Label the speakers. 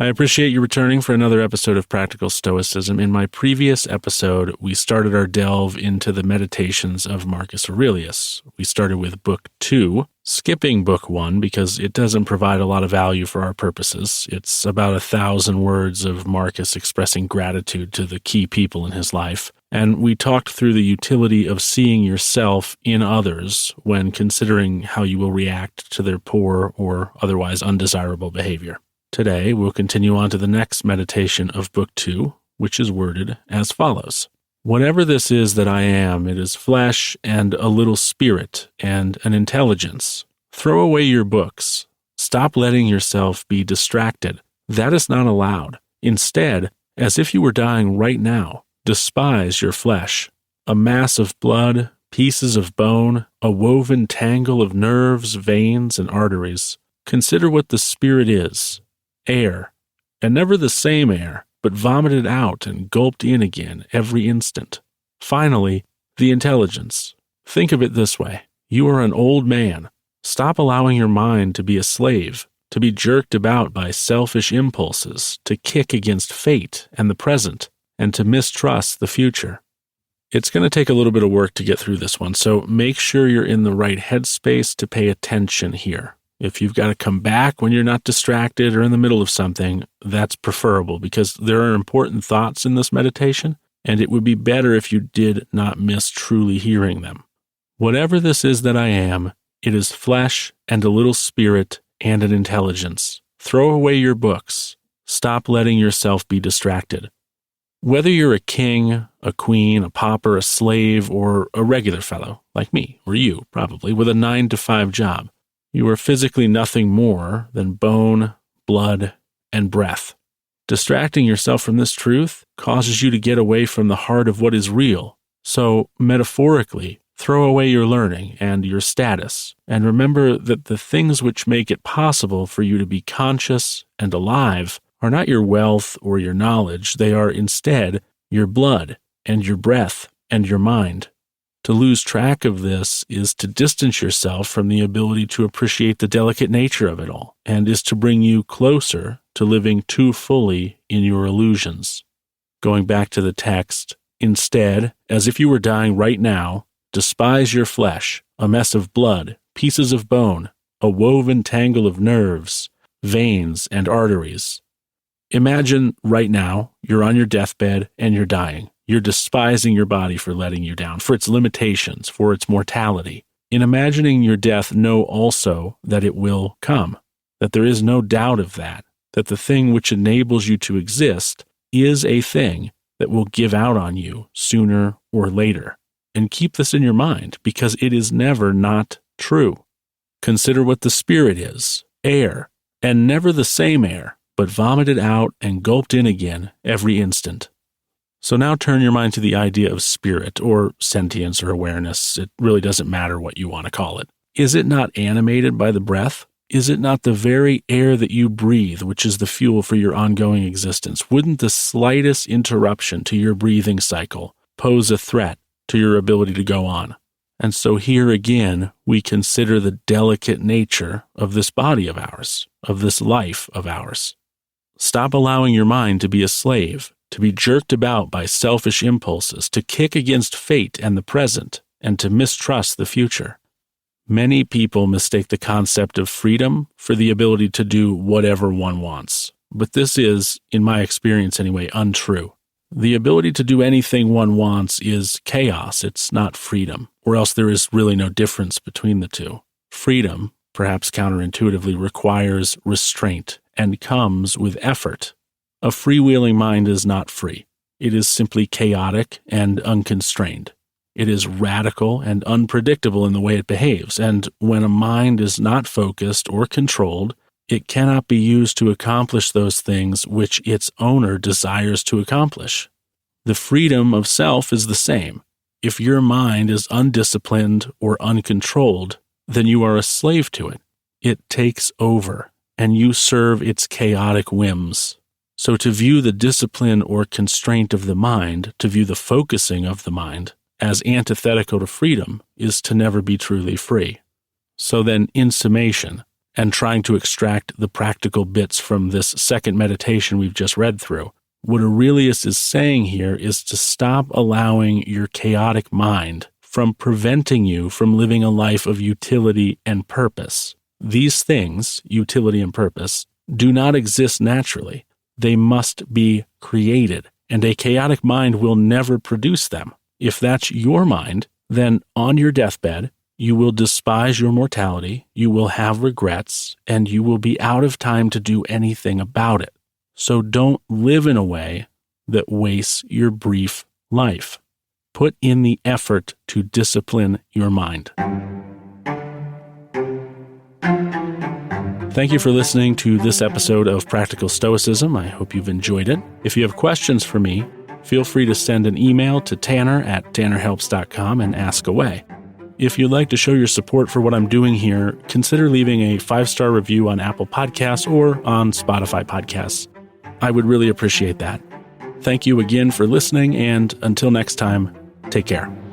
Speaker 1: I appreciate you returning for another episode of Practical Stoicism. In my previous episode, we started our delve into the meditations of Marcus Aurelius. We started with Book 2, skipping Book 1 because it doesn't provide a lot of value for our purposes. It's about 1,000 words of Marcus expressing gratitude to the key people in his life. And we talked through the utility of seeing yourself in others when considering how you will react to their poor or otherwise undesirable behavior. Today, we'll continue on to the next meditation of Book 2, which is worded as follows. Whatever this is that I am, it is flesh and a little spirit and an intelligence. Throw away your books. Stop letting yourself be distracted. That is not allowed. Instead, as if you were dying right now, despise your flesh. A mass of blood, pieces of bone, a woven tangle of nerves, veins, and arteries. Consider what the spirit is. Air, and never the same air, but vomited out and gulped in again every instant. Finally, the intelligence. Think of it this way. You are an old man. Stop allowing your mind to be a slave, to be jerked about by selfish impulses, to kick against fate and the present, and to mistrust the future. It's going to take a little bit of work to get through this one, so make sure you're in the right headspace to pay attention here. If you've got to come back when you're not distracted or in the middle of something, that's preferable because there are important thoughts in this meditation, and it would be better if you did not miss truly hearing them. Whatever this is that I am, it is flesh and a little spirit and an intelligence. Throw away your books. Stop letting yourself be distracted. Whether you're a king, a queen, a pauper, a slave, or a regular fellow, like me, or you, probably, with a 9-to-5 job, you are physically nothing more than bone, blood, and breath. Distracting yourself from this truth causes you to get away from the heart of what is real. So, metaphorically, throw away your learning and your status, and remember that the things which make it possible for you to be conscious and alive are not your wealth or your knowledge. They are instead your blood and your breath and your mind. To lose track of this is to distance yourself from the ability to appreciate the delicate nature of it all, and is to bring you closer to living too fully in your illusions. Going back to the text, instead, as if you were dying right now, despise your flesh, a mess of blood, pieces of bone, a woven tangle of nerves, veins, and arteries. Imagine right now you're on your deathbed and you're dying. You're despising your body for letting you down, for its limitations, for its mortality. In imagining your death, know also that it will come, that there is no doubt of that the thing which enables you to exist is a thing that will give out on you sooner or later. And keep this in your mind, because it is never not true. Consider what the spirit is, air, and never the same air, but vomited out and gulped in again every instant. So now turn your mind to the idea of spirit, or sentience, or awareness. It really doesn't matter what you want to call it. Is it not animated by the breath? Is it not the very air that you breathe, which is the fuel for your ongoing existence? Wouldn't the slightest interruption to your breathing cycle pose a threat to your ability to go on? And so here again, we consider the delicate nature of this body of ours, of this life of ours. Stop allowing your mind to be a slave, to be jerked about by selfish impulses, to kick against fate and the present, and to mistrust the future. Many people mistake the concept of freedom for the ability to do whatever one wants. But this is, in my experience anyway, untrue. The ability to do anything one wants is chaos. It's not freedom, or else there is really no difference between the two. Freedom, perhaps counterintuitively, requires restraint and comes with effort. A freewheeling mind is not free. It is simply chaotic and unconstrained. It is radical and unpredictable in the way it behaves, and when a mind is not focused or controlled, it cannot be used to accomplish those things which its owner desires to accomplish. The freedom of self is the same. If your mind is undisciplined or uncontrolled, then you are a slave to it. It takes over, and you serve its chaotic whims. So to view the discipline or constraint of the mind, to view the focusing of the mind, as antithetical to freedom is to never be truly free. So then, in summation, and trying to extract the practical bits from this second meditation we've just read through. What Aurelius is saying here is to stop allowing your chaotic mind from preventing you from living a life of utility and purpose. These things, utility and purpose, do not exist naturally. They must be created, and a chaotic mind will never produce them. If that's your mind, then on your deathbed, you will despise your mortality, you will have regrets, and you will be out of time to do anything about it. So don't live in a way that wastes your brief life. Put in the effort to discipline your mind. Thank you for listening to this episode of Practical Stoicism. I hope you've enjoyed it. If you have questions for me, feel free to send an email to tanner@tannerhelps.com and ask away. If you'd like to show your support for what I'm doing here, consider leaving a 5-star review on Apple Podcasts or on Spotify Podcasts. I would really appreciate that. Thank you again for listening, and until next time, take care.